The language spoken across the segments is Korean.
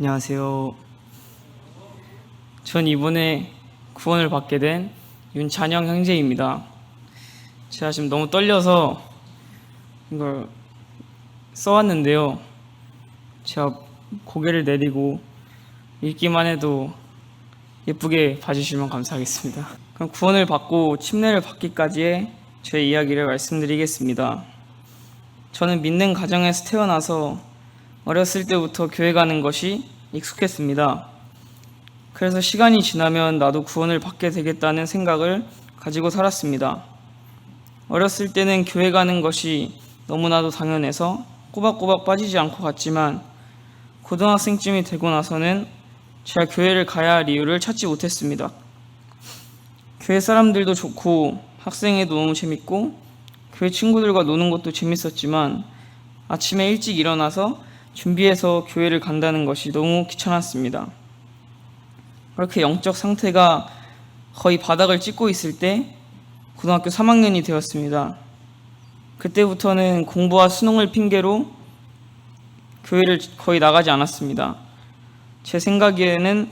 안녕하세요. 전 이번에 구원을 받게 된 윤찬영 형제입니다. 제가 지금 너무 떨려서 이걸 써왔는데요. 제가 고개를 내리고 읽기만 해도 예쁘게 봐주시면 감사하겠습니다. 그럼 구원을 받고 침례를 받기까지의 제 이야기를 말씀드리겠습니다. 저는 믿는 가정에서 태어나서 어렸을 때부터 교회 가는 것이 익숙했습니다. 그래서 시간이 지나면 나도 구원을 받게 되겠다는 생각을 가지고 살았습니다. 어렸을 때는 교회 가는 것이 너무나도 당연해서 꼬박꼬박 빠지지 않고 갔지만 고등학생쯤이 되고 나서는 제가 교회를 가야 할 이유를 찾지 못했습니다. 교회 사람들도 좋고 학생회도 너무 재밌고 교회 친구들과 노는 것도 재밌었지만 아침에 일찍 일어나서 준비해서 교회를 간다는 것이 너무 귀찮았습니다. 그렇게 영적 상태가 거의 바닥을 찍고 있을 때 고등학교 3학년이 되었습니다. 그때부터는 공부와 수능을 핑계로 교회를 거의 나가지 않았습니다. 제 생각에는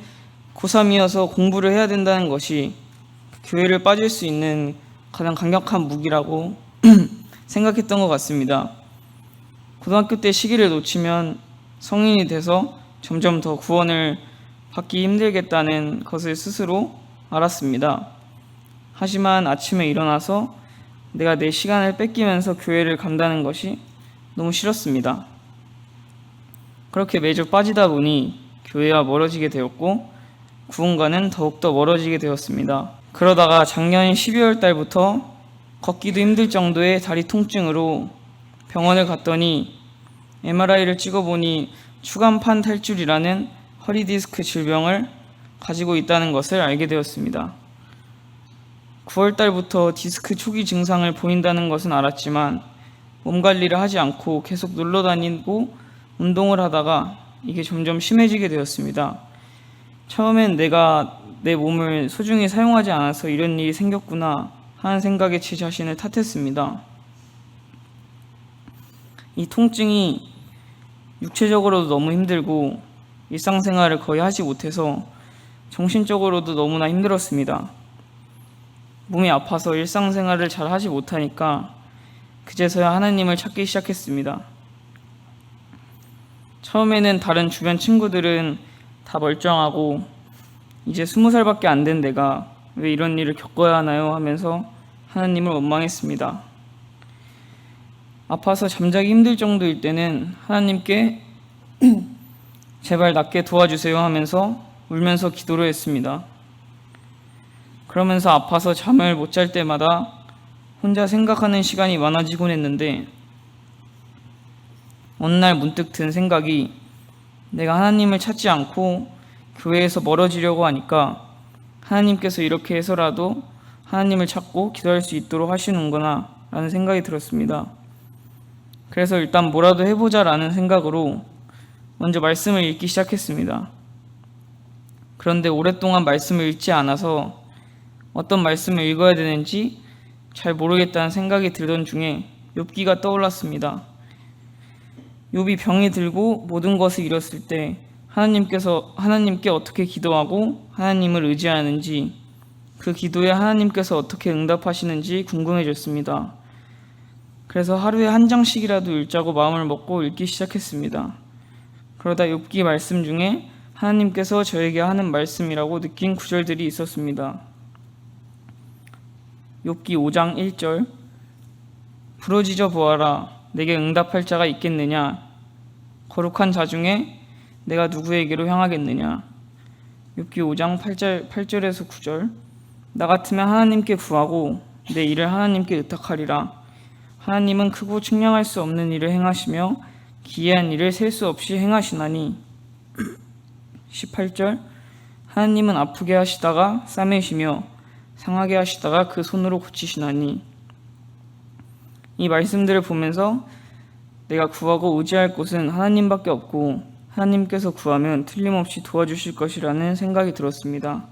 고3이어서 공부를 해야 된다는 것이 교회를 빠질 수 있는 가장 강력한 무기라고 생각했던 것 같습니다. 고등학교 때 시기를 놓치면 성인이 돼서 점점 더 구원을 받기 힘들겠다는 것을 스스로 알았습니다. 하지만 아침에 일어나서 내가 내 시간을 뺏기면서 교회를 간다는 것이 너무 싫었습니다. 그렇게 매주 빠지다 보니 교회와 멀어지게 되었고 구원과는 더욱더 멀어지게 되었습니다. 그러다가 작년 12월 달부터 걷기도 힘들 정도의 다리 통증으로 병원을 갔더니 MRI를 찍어보니 추간판 탈출이라는 허리 디스크 질병을 가지고 있다는 것을 알게 되었습니다. 9월 달부터 디스크 초기 증상을 보인다는 것은 알았지만 몸 관리를 하지 않고 계속 놀러 다니고 운동을 하다가 이게 점점 심해지게 되었습니다. 처음엔 내가 내 몸을 소중히 사용하지 않아서 이런 일이 생겼구나 하는 생각에 제 자신을 탓했습니다. 이 통증이 육체적으로도 너무 힘들고 일상생활을 거의 하지 못해서 정신적으로도 너무나 힘들었습니다. 몸이 아파서 일상생활을 잘 하지 못하니까 그제서야 하나님을 찾기 시작했습니다. 처음에는 다른 주변 친구들은 다 멀쩡하고 이제 20살밖에 안 된 내가 왜 이런 일을 겪어야 하나요 하면서 하나님을 원망했습니다. 아파서 잠자기 힘들 정도일 때는 하나님께 제발 낫게 도와주세요 하면서 울면서 기도를 했습니다. 그러면서 아파서 잠을 못 잘 때마다 혼자 생각하는 시간이 많아지곤 했는데 어느 날 문득 든 생각이 내가 하나님을 찾지 않고 교회에서 멀어지려고 하니까 하나님께서 이렇게 해서라도 하나님을 찾고 기도할 수 있도록 하시는구나 라는 생각이 들었습니다. 그래서 일단 뭐라도 해보자 라는 생각으로 먼저 말씀을 읽기 시작했습니다. 그런데 오랫동안 말씀을 읽지 않아서 어떤 말씀을 읽어야 되는지 잘 모르겠다는 생각이 들던 중에 욥기가 떠올랐습니다. 욥이 병이 들고 모든 것을 잃었을 때 하나님께 어떻게 기도하고 하나님을 의지하는지 그 기도에 하나님께서 어떻게 응답하시는지 궁금해졌습니다. 그래서 하루에 한 장씩이라도 읽자고 마음을 먹고 읽기 시작했습니다. 그러다 욥기 말씀 중에 하나님께서 저에게 하는 말씀이라고 느낀 구절들이 있었습니다. 욥기 5장 1절 부르짖어 보아라 내게 응답할 자가 있겠느냐 거룩한 자 중에 내가 누구에게로 향하겠느냐 욥기 5장 8절에서 9절 나 같으면 하나님께 구하고 내 일을 하나님께 의탁하리라 하나님은 크고 측량할 수 없는 일을 행하시며 기이한 일을 셀 수 없이 행하시나니 18절 하나님은 아프게 하시다가 싸매시며 상하게 하시다가 그 손으로 고치시나니 이 말씀들을 보면서 내가 구하고 의지할 곳은 하나님밖에 없고 하나님께서 구하면 틀림없이 도와주실 것이라는 생각이 들었습니다.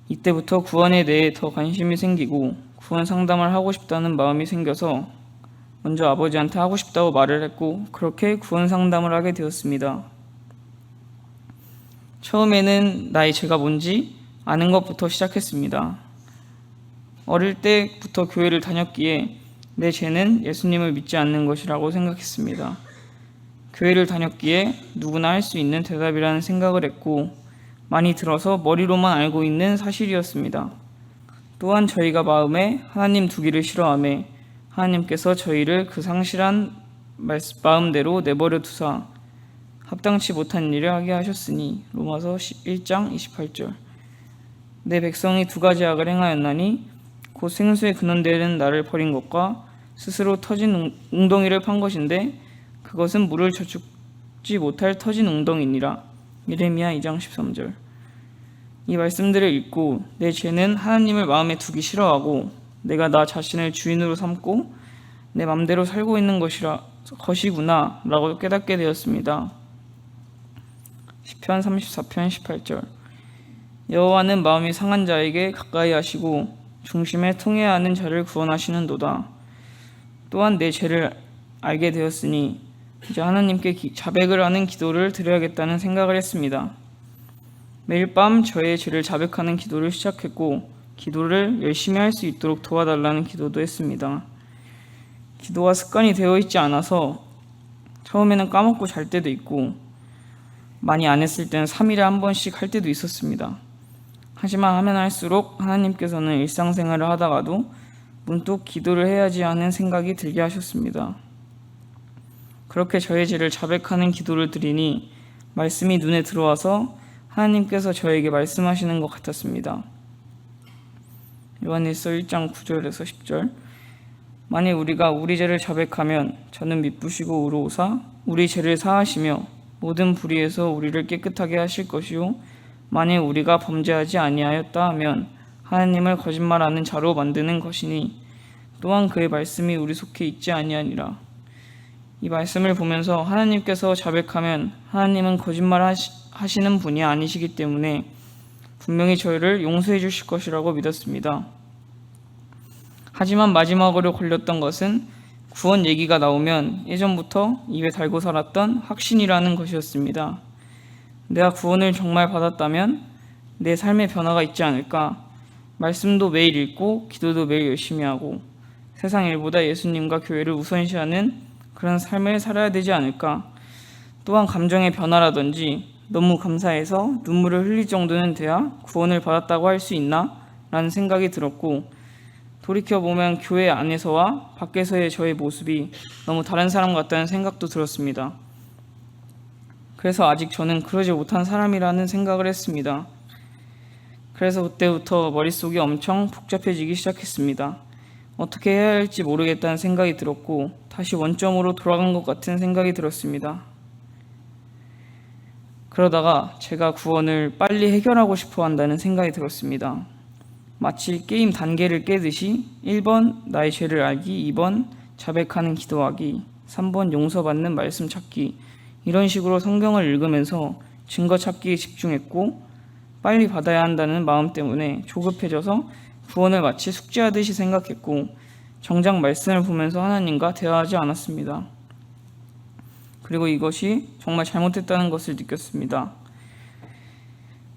이때부터 구원에 대해 더 관심이 생기고 구원 상담을 하고 싶다는 마음이 생겨서 먼저 아버지한테 하고 싶다고 말을 했고 그렇게 구원 상담을 하게 되었습니다. 처음에는 나의 죄가 뭔지 아는 것부터 시작했습니다. 어릴 때부터 교회를 다녔기에 내 죄는 예수님을 믿지 않는 것이라고 생각했습니다. 교회를 다녔기에 누구나 할 수 있는 대답이라는 생각을 했고 많이 들어서 머리로만 알고 있는 사실이었습니다. 또한 저희가 마음에 하나님 두기를 싫어하며 하나님께서 저희를 그 상실한 마음대로 내버려 두사 합당치 못한 일을 하게 하셨으니 로마서 1장 28절. 내 백성이 두 가지 악을 행하였나니 곧 생수에 근원되는 나를 버린 것과 스스로 터진 웅덩이를 판 것인데 그것은 물을 저축지 못할 터진 웅덩이니라. 예레미야 2장 13절. 이 말씀들을 읽고 내 죄는 하나님을 마음에 두기 싫어하고 내가 나 자신을 주인으로 삼고 내 맘대로 살고 있는 것이구나 라고 깨닫게 되었습니다. 시편 34편 18절. 여호와는 마음이 상한 자에게 가까이 하시고 중심에 통해야 하는 자를 구원하시는도다. 또한 내 죄를 알게 되었으니 이제 하나님께 자백을 하는 기도를 드려야겠다는 생각을 했습니다. 매일 밤 저의 죄를 자백하는 기도를 시작했고 기도를 열심히 할 수 있도록 도와달라는 기도도 했습니다. 기도가 습관이 되어 있지 않아서 처음에는 까먹고 잘 때도 있고 많이 안 했을 때는 3일에 한 번씩 할 때도 있었습니다. 하지만 하면 할수록 하나님께서는 일상생활을 하다가도 문득 기도를 해야지 하는 생각이 들게 하셨습니다. 그렇게 저의 죄를 자백하는 기도를 드리니 말씀이 눈에 들어와서 하나님께서 저에게 말씀하시는 것 같았습니다. 요한일서 1장 9절에서 10절. 만일 우리가 우리 죄를 자백하면 저는 미쁘시고 의로우사 우리 죄를 사하시며 모든 불의에서 우리를 깨끗하게 하실 것이요 만일 우리가 범죄하지 아니하였다 하면 하나님을 거짓말하는 자로 만드는 것이니 또한 그의 말씀이 우리 속에 있지 아니하니라. 이 말씀을 보면서 하나님께서 자백하면 하나님은 거짓말 하시는 분이 아니시기 때문에 분명히 저희를 용서해 주실 것이라고 믿었습니다. 하지만 마지막으로 걸렸던 것은 구원 얘기가 나오면 예전부터 입에 달고 살았던 확신이라는 것이었습니다. 내가 구원을 정말 받았다면 내 삶에 변화가 있지 않을까? 말씀도 매일 읽고 기도도 매일 열심히 하고 세상 일보다 예수님과 교회를 우선시하는 그런 삶을 살아야 되지 않을까? 또한 감정의 변화라든지 너무 감사해서 눈물을 흘릴 정도는 돼야 구원을 받았다고 할 수 있나? 라는 생각이 들었고 돌이켜보면 교회 안에서와 밖에서의 저의 모습이 너무 다른 사람 같다는 생각도 들었습니다. 그래서 아직 저는 그러지 못한 사람이라는 생각을 했습니다. 그래서 그때부터 머릿속이 엄청 복잡해지기 시작했습니다. 어떻게 해야 할지 모르겠다는 생각이 들었고 다시 원점으로 돌아간 것 같은 생각이 들었습니다. 그러다가 제가 구원을 빨리 해결하고 싶어 한다는 생각이 들었습니다. 마치 게임 단계를 깨듯이 1번 나의 죄를 알기, 2번 자백하는 기도하기, 3번 용서받는 말씀 찾기 이런 식으로 성경을 읽으면서 증거 찾기에 집중했고 빨리 받아야 한다는 마음 때문에 조급해져서 구원을 마치 숙제하듯이 생각했고 정작 말씀을 보면서 하나님과 대화하지 않았습니다. 그리고 이것이 정말 잘못했다는 것을 느꼈습니다.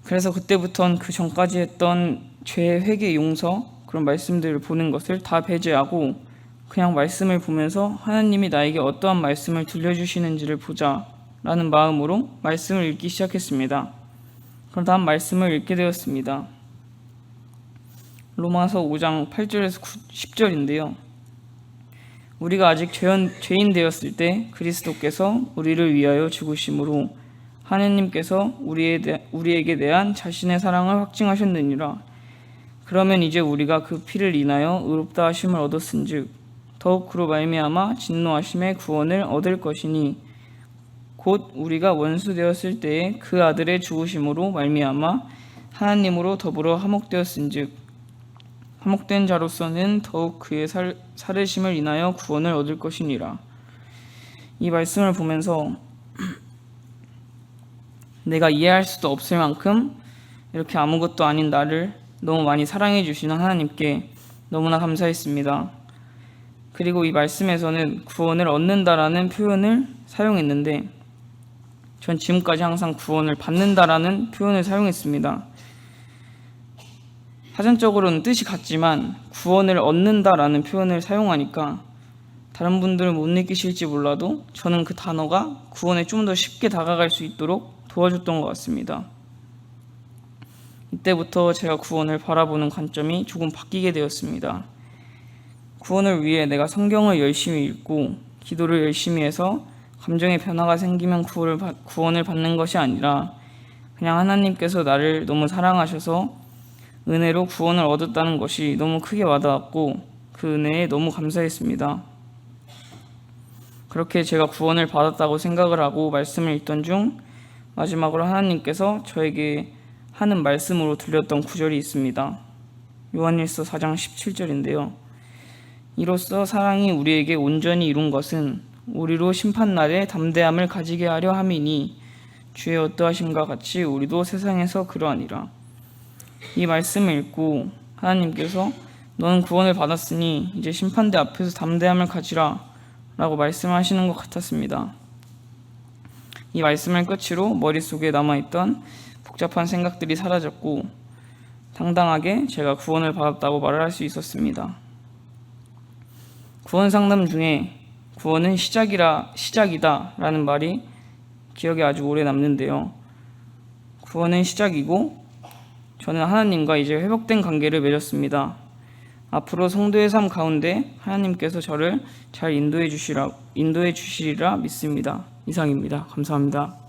그래서 그때부터는 그 전까지 했던 죄, 회개, 용서 그런 말씀들을 보는 것을 다 배제하고 그냥 말씀을 보면서 하나님이 나에게 어떠한 말씀을 들려주시는지를 보자 라는 마음으로 말씀을 읽기 시작했습니다. 그러다 말씀을 읽게 되었습니다. 로마서 5장 8절에서 10절인데요. 우리가 아직 죄인 되었을 때 그리스도께서 우리를 위하여 죽으심으로 하느님께서 우리에게 대한 자신의 사랑을 확증하셨느니라. 그러면 이제 우리가 그 피를 인하여 의롭다 하심을 얻었은즉 더욱 그로 말미암아 진노하심의 구원을 얻을 것이니 곧 우리가 원수 되었을 때에 그 아들의 죽으심으로 말미암아 하나님으로 더불어 화목되었은즉 화목된 자로서는 더욱 그의 살으심을 인하여 구원을 얻을 것이니라. 이 말씀을 보면서 내가 이해할 수도 없을 만큼 이렇게 아무것도 아닌 나를 너무 많이 사랑해 주시는 하나님께 너무나 감사했습니다. 그리고 이 말씀에서는 구원을 얻는다라는 표현을 사용했는데 전 지금까지 항상 구원을 받는다라는 표현을 사용했습니다. 사전적으로는 뜻이 같지만 구원을 얻는다라는 표현을 사용하니까 다른 분들은 못 느끼실지 몰라도 저는 그 단어가 구원에 좀 더 쉽게 다가갈 수 있도록 도와줬던 것 같습니다. 이때부터 제가 구원을 바라보는 관점이 조금 바뀌게 되었습니다. 구원을 위해 내가 성경을 열심히 읽고 기도를 열심히 해서 감정의 변화가 생기면 구원을 받는 것이 아니라 그냥 하나님께서 나를 너무 사랑하셔서 은혜로 구원을 얻었다는 것이 너무 크게 와닿았고 그 은혜에 너무 감사했습니다. 그렇게 제가 구원을 받았다고 생각을 하고 말씀을 읽던 중 마지막으로 하나님께서 저에게 하는 말씀으로 들렸던 구절이 있습니다. 요한일서 4장 17절인데요. 이로써 사랑이 우리에게 온전히 이룬 것은 우리로 심판날에 담대함을 가지게 하려 함이니 주의 어떠하심과 같이 우리도 세상에서 그러하니라. 이 말씀을 읽고 하나님께서 너는 구원을 받았으니 이제 심판대 앞에서 담대함을 가지라 라고 말씀하시는 것 같았습니다. 이 말씀을 끝으로 머릿속에 남아있던 복잡한 생각들이 사라졌고 당당하게 제가 구원을 받았다고 말을 할 수 있었습니다. 구원 상담 중에 구원은 시작이다 라는 말이 기억에 아주 오래 남는데요. 구원은 시작이고 저는 하나님과 이제 회복된 관계를 맺었습니다. 앞으로 성도의 삶 가운데 하나님께서 저를 잘 인도해 주시리라 믿습니다. 이상입니다. 감사합니다.